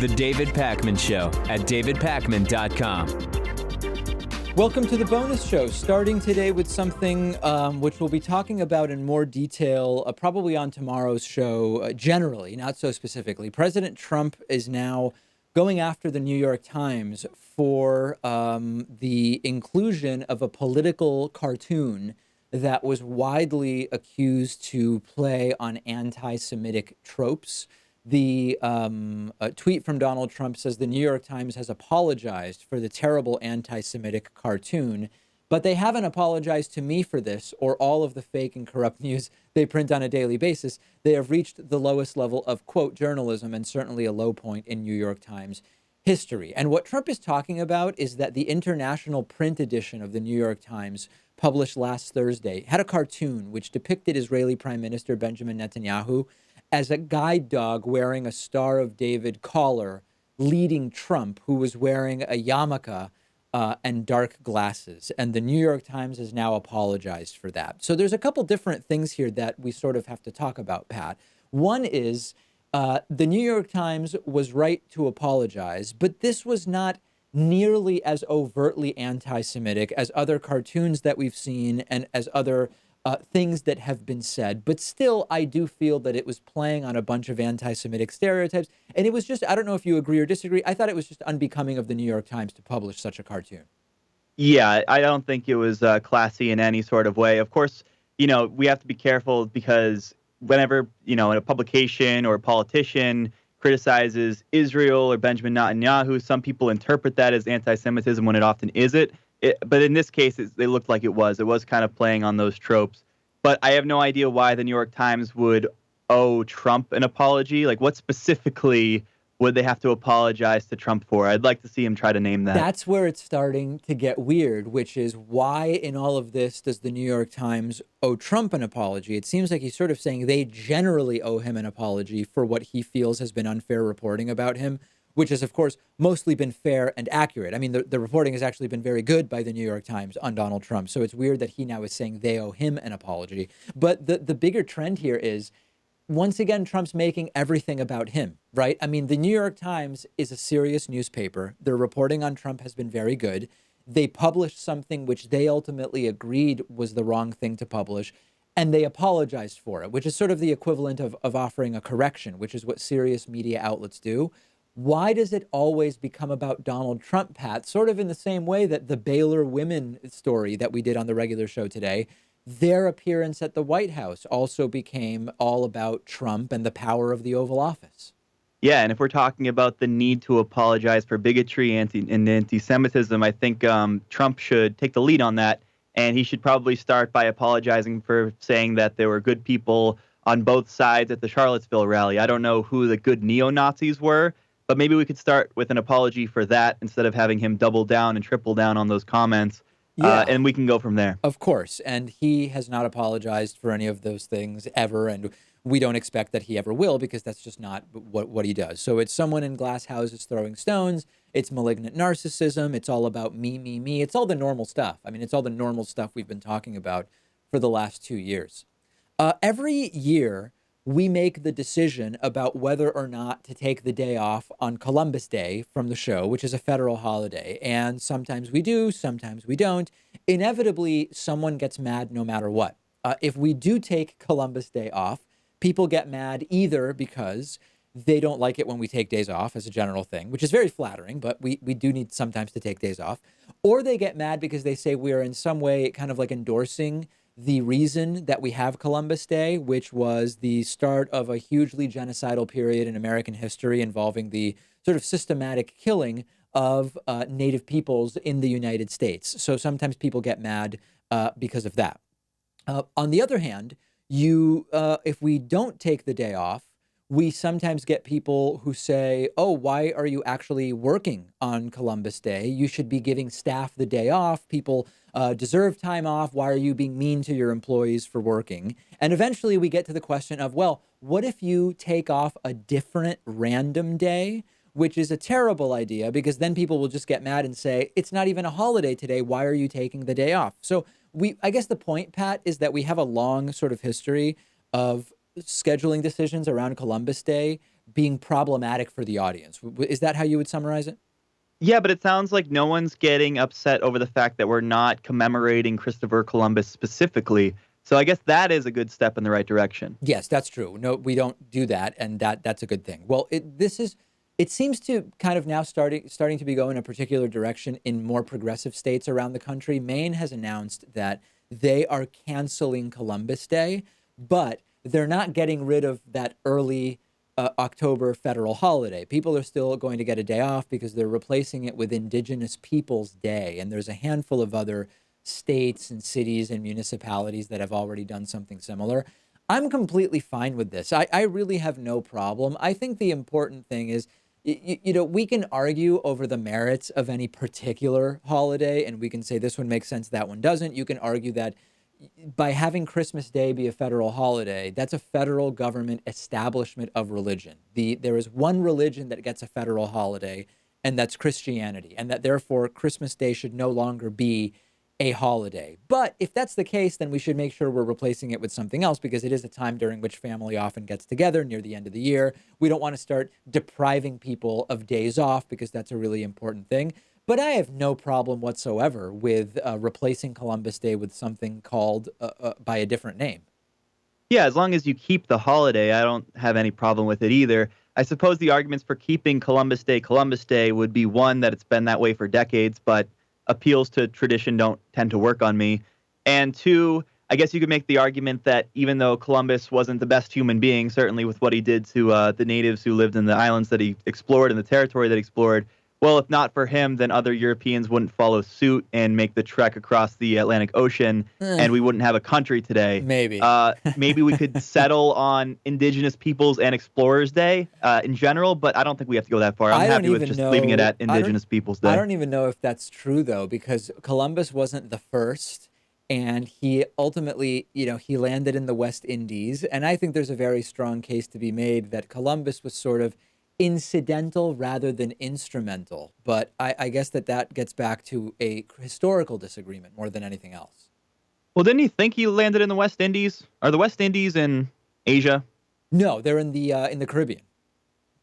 The David Pakman Show at davidpakman.com. Welcome to the bonus show, starting today with something which we'll be talking about in more detail, probably on tomorrow's show, generally, not so specifically. President Trump is now going after the New York Times for the inclusion of a political cartoon that was widely accused to play on anti-Semitic tropes. The tweet from Donald Trump says the New York Times has apologized for the terrible anti-Semitic cartoon, but they haven't apologized to me for this or all of the fake and corrupt news they print on a daily basis. They have reached the lowest level of, quote, journalism, and certainly a low point in New York Times history. And what Trump is talking about is that the international print edition of the New York Times, published last Thursday, had a cartoon which depicted Israeli Prime Minister Benjamin Netanyahu as a guide dog wearing a Star of David collar, leading Trump, who was wearing a yarmulke and dark glasses. And the New York Times has now apologized for that. So there's a couple different things here that we sort of have to talk about, Pat. One is the New York Times was right to apologize, but this was not nearly as overtly anti-Semitic as other cartoons that we've seen and as other things that have been said. But still, I do feel that it was playing on a bunch of anti-Semitic stereotypes. And it was just, I don't know if you agree or disagree, I thought it was just unbecoming of the New York Times to publish such a cartoon. Yeah, I don't think it was classy in any sort of way. Of course, we have to be careful because whenever, a publication or a politician criticizes Israel or Benjamin Netanyahu, some people interpret that as anti-Semitism when it often isn't. But in this case, it looked like it was. It was kind of playing on those tropes. But I have no idea why the New York Times would owe Trump an apology. Like, what specifically would they have to apologize to Trump for? I'd like to see him try to name that. That's where it's starting to get weird, which is why in all of this does the New York Times owe Trump an apology? It seems like he's sort of saying they generally owe him an apology for what he feels has been unfair reporting about him, which has, of course, mostly been fair and accurate. I mean, the reporting has actually been very good by the New York Times on Donald Trump. So it's weird that he now is saying they owe him an apology. But the bigger trend here is, once again, Trump's making everything about him, right? I mean, the New York Times is a serious newspaper. Their reporting on Trump has been very good. They published something which they ultimately agreed was the wrong thing to publish, and they apologized for it, which is sort of the equivalent of offering a correction, which is what serious media outlets do. Why does it always become about Donald Trump, Pat? Sort of in the same way that the Baylor women story that we did on the regular show today, their appearance at the White House also became all about Trump and the power of the Oval Office. Yeah, and if we're talking about the need to apologize for bigotry and anti-Semitism, I think Trump should take the lead on that, and he should probably start by apologizing for saying that there were good people on both sides at the Charlottesville rally. I don't know who the good neo-Nazis were, but maybe we could start with an apology for that instead of having him double down and triple down on those comments. Yeah. And we can go from there. Of course. And he has not apologized for any of those things ever. And we don't expect that he ever will, because that's just not what he does. So it's someone in glass houses throwing stones. It's malignant narcissism. It's all about me, me, me. It's all the normal stuff. I mean, it's all the normal stuff we've been talking about for the last 2 years. Every year, we make the decision about whether or not to take the day off on Columbus Day from the show, which is a federal holiday. And sometimes we do, sometimes we don't. Inevitably, someone gets mad no matter what. If we do take Columbus Day off, people get mad either because they don't like it when we take days off as a general thing, which is very flattering, but we do need sometimes to take days off. Or they get mad because they say we are in some way kind of like endorsing the reason that we have Columbus Day, which was the start of a hugely genocidal period in American history involving the sort of systematic killing of Native peoples in the United States. So sometimes people get mad because of that. On the other hand, if we don't take the day off, we sometimes get people who say, oh, why are you actually working on Columbus Day? You should be giving staff the day off. People deserve time off. Why are you being mean to your employees for working? And eventually we get to the question of, well, what if you take off a different random day, which is a terrible idea, because then people will just get mad and say, it's not even a holiday today. Why are you taking the day off? So I guess the point, Pat, is that we have a long sort of history of scheduling decisions around Columbus Day being problematic for the audience. Is that how you would summarize it? Yeah, but it sounds like no one's getting upset over the fact that we're not commemorating Christopher Columbus specifically. So I guess that is a good step in the right direction. Yes, that's true. No, we don't do that, and that's a good thing. Well, it seems to kind of now starting to be going a particular direction in more progressive states around the country. Maine has announced that they are canceling Columbus Day, but they're not getting rid of that early October federal holiday. People are still going to get a day off because they're replacing it with Indigenous Peoples Day, and there's a handful of other states and cities and municipalities that have already done something similar. I'm completely fine with this. I really have no problem. I think the important thing is, we can argue over the merits of any particular holiday, and we can say this one makes sense, that one doesn't. You can argue that by having Christmas Day be a federal holiday, that's a federal government establishment of religion. There is one religion that gets a federal holiday, and that's Christianity, and that therefore Christmas Day should no longer be a holiday. But if that's the case, then we should make sure we're replacing it with something else, because it is a time during which family often gets together near the end of the year. We don't want to start depriving people of days off, because that's a really important thing. But I have no problem whatsoever with replacing Columbus Day with something called by a different name. Yeah, as long as you keep the holiday, I don't have any problem with it either. I suppose the arguments for keeping Columbus Day would be, one, that it's been that way for decades, but appeals to tradition don't tend to work on me. And two, I guess you could make the argument that even though Columbus wasn't the best human being, certainly with what he did to the natives who lived in the islands that he explored and the territory that he explored, well, if not for him, then other Europeans wouldn't follow suit and make the trek across the Atlantic Ocean, and we wouldn't have a country today. Maybe. Maybe we could settle on Indigenous Peoples and Explorers Day in general, but I don't think we have to go that far. I'm happy with just leaving it at Indigenous Peoples Day. I don't even know if that's true, though, because Columbus wasn't the first, and he ultimately, he landed in the West Indies, and I think there's a very strong case to be made that Columbus was sort of incidental rather than instrumental. But I guess that gets back to a historical disagreement more than anything else. Well, didn't he think he landed in the West Indies? Are the West Indies in Asia? No, they're in the Caribbean.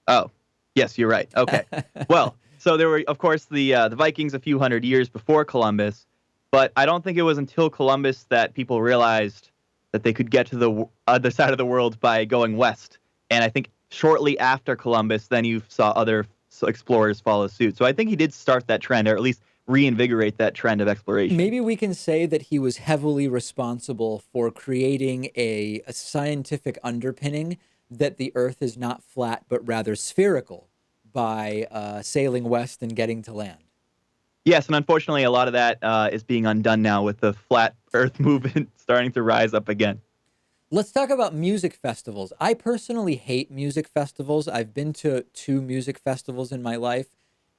Oh, yes, you're right. Okay. Well, so there were, of course, the Vikings a few hundred years before Columbus, but I don't think it was until Columbus that people realized that they could get to the other side of the world by going west. And I think shortly after Columbus, then you saw other explorers follow suit. So I think he did start that trend, or at least reinvigorate that trend of exploration. Maybe we can say that he was heavily responsible for creating a scientific underpinning that the Earth is not flat, but rather spherical, by sailing west and getting to land. Yes, and unfortunately, a lot of that is being undone now with the flat Earth movement starting to rise up again. Let's talk about music festivals. I personally hate music festivals. I've been to 2 music festivals in my life,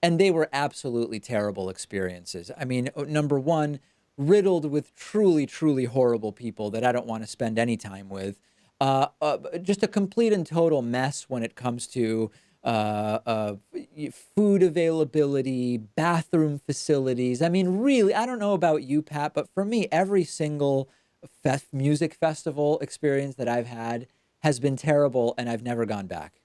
and they were absolutely terrible experiences. I mean, number one, riddled with truly, truly horrible people that I don't want to spend any time with. Just a complete and total mess when it comes to food availability, bathroom facilities. I mean, really, I don't know about you, Pat, but for me, every single music festival experience that I've had has been terrible, and I've never gone back.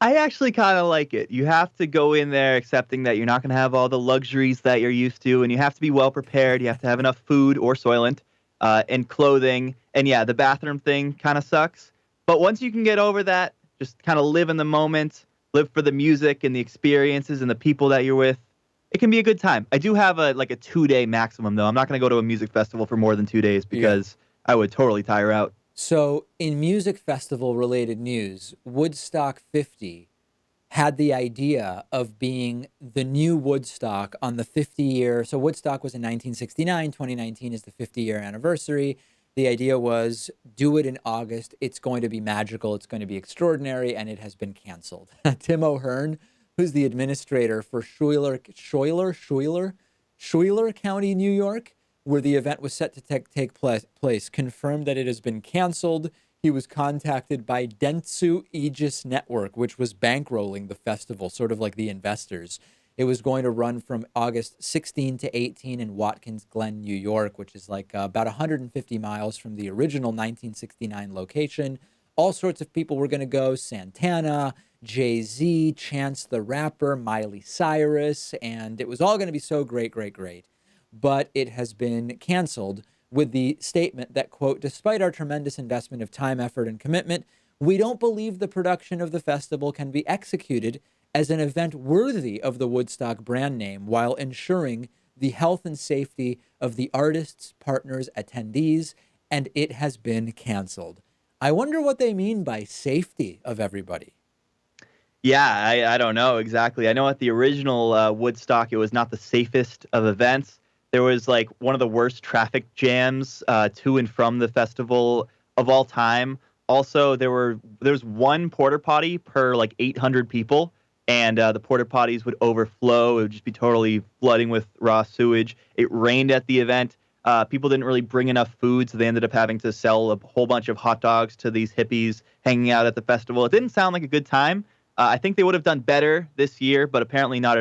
I actually kind of like it. You have to go in there accepting that you're not going to have all the luxuries that you're used to, and you have to be well prepared. You have to have enough food or Soylent and clothing. And yeah, the bathroom thing kind of sucks. But once you can get over that, just kind of live in the moment, live for the music and the experiences and the people that you're with. It can be a good time. I do have a 2-day maximum, though. I'm not going to go to a music festival for more than 2 days because I would totally tire out. So in music festival related news, Woodstock 50 had the idea of being the new Woodstock on the 50-year. So Woodstock was in 1969. 2019 is the 50-year anniversary. The idea was do it in August. It's going to be magical. It's going to be extraordinary. And it has been canceled. Tim O'Hearn, who's the administrator for Schuyler County, New York, where the event was set to take place, confirmed that it has been canceled. He was contacted by Dentsu Aegis Network, which was bankrolling the festival, sort of like the investors. It was going to run from August 16 to 18 in Watkins Glen, New York, which is like about 150 miles from the original 1969 location. All sorts of people were going to go: Santana, Jay-Z, Chance the Rapper, Miley Cyrus, and it was all going to be so great, great, great. But it has been canceled with the statement that, quote, despite our tremendous investment of time, effort, and commitment, we don't believe the production of the festival can be executed as an event worthy of the Woodstock brand name while ensuring the health and safety of the artists, partners, attendees, and it has been canceled. I wonder what they mean by safety of everybody. Yeah, I don't know exactly. I know at the original Woodstock, it was not the safest of events. There was like one of the worst traffic jams to and from the festival of all time. Also, there was one porta potty per like 800 people, and the porta potties would overflow. It would just be totally flooding with raw sewage. It rained at the event. People didn't really bring enough food, so they ended up having to sell a whole bunch of hot dogs to these hippies hanging out at the festival. It didn't sound like a good time. I think they would have done better this year, but apparently not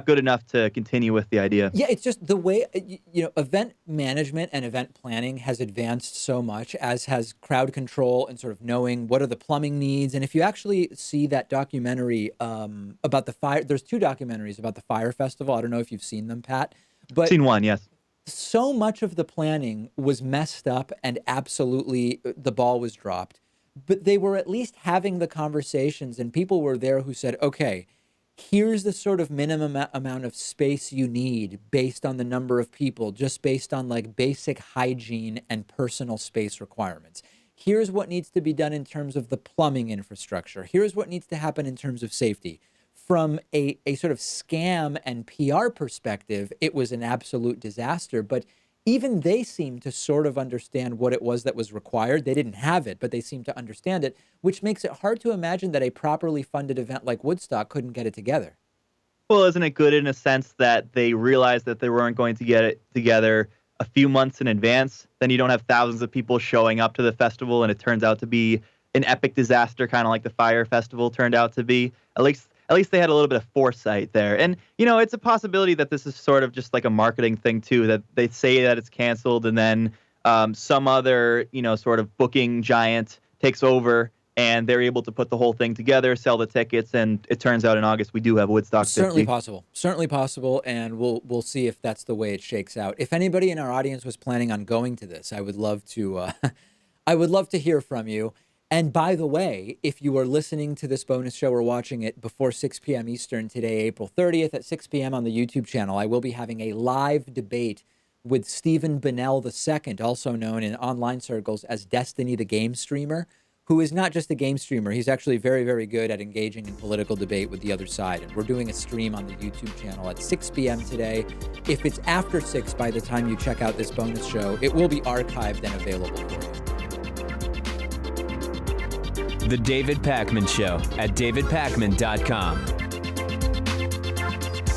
good enough to continue with the idea. Yeah, it's just the way, event management and event planning has advanced so much, as has crowd control and sort of knowing what are the plumbing needs. And if you actually see that documentary about the fire, there's two documentaries about the Fire Festival. I don't know if you've seen them, Pat. But Seen one, yes. so much of the planning was messed up and absolutely the ball was dropped. But they were at least having the conversations, and people were there who said, okay, here's the sort of minimum amount of space you need based on the number of people, just based on like basic hygiene and personal space requirements. Here's what needs to be done in terms of the plumbing infrastructure. Here's what needs to happen in terms of safety. From a sort of scam and PR perspective, it was an absolute disaster. But even they seemed to sort of understand what it was that was required. They didn't have it, but they seemed to understand it, which makes it hard to imagine that a properly funded event like Woodstock couldn't get it together. Well, isn't it good in a sense that they realized that they weren't going to get it together a few months in advance? Then you don't have thousands of people showing up to the festival, and it turns out to be an epic disaster, kind of like the Fire Festival turned out to be. At least they had a little bit of foresight there. And, it's a possibility that this is sort of just like a marketing thing, too, that they say that it's canceled and then some other, sort of booking giant takes over and they're able to put the whole thing together, sell the tickets. And it turns out in August we do have Woodstock 50. Certainly possible. And we'll see if that's the way it shakes out. If anybody in our audience was planning on going to this, I would love to hear from you. And by the way, if you are listening to this bonus show or watching it before 6 p.m. Eastern today, April 30th at 6 p.m. on the YouTube channel, I will be having a live debate with Stephen Bennell II, also known in online circles as Destiny the Game Streamer, who is not just a game streamer. He's actually very, very good at engaging in political debate with the other side. And we're doing a stream on the YouTube channel at 6 p.m. today. If it's after 6 by the time you check out this bonus show, it will be archived and available for you. The David Pakman Show at davidpakman.com.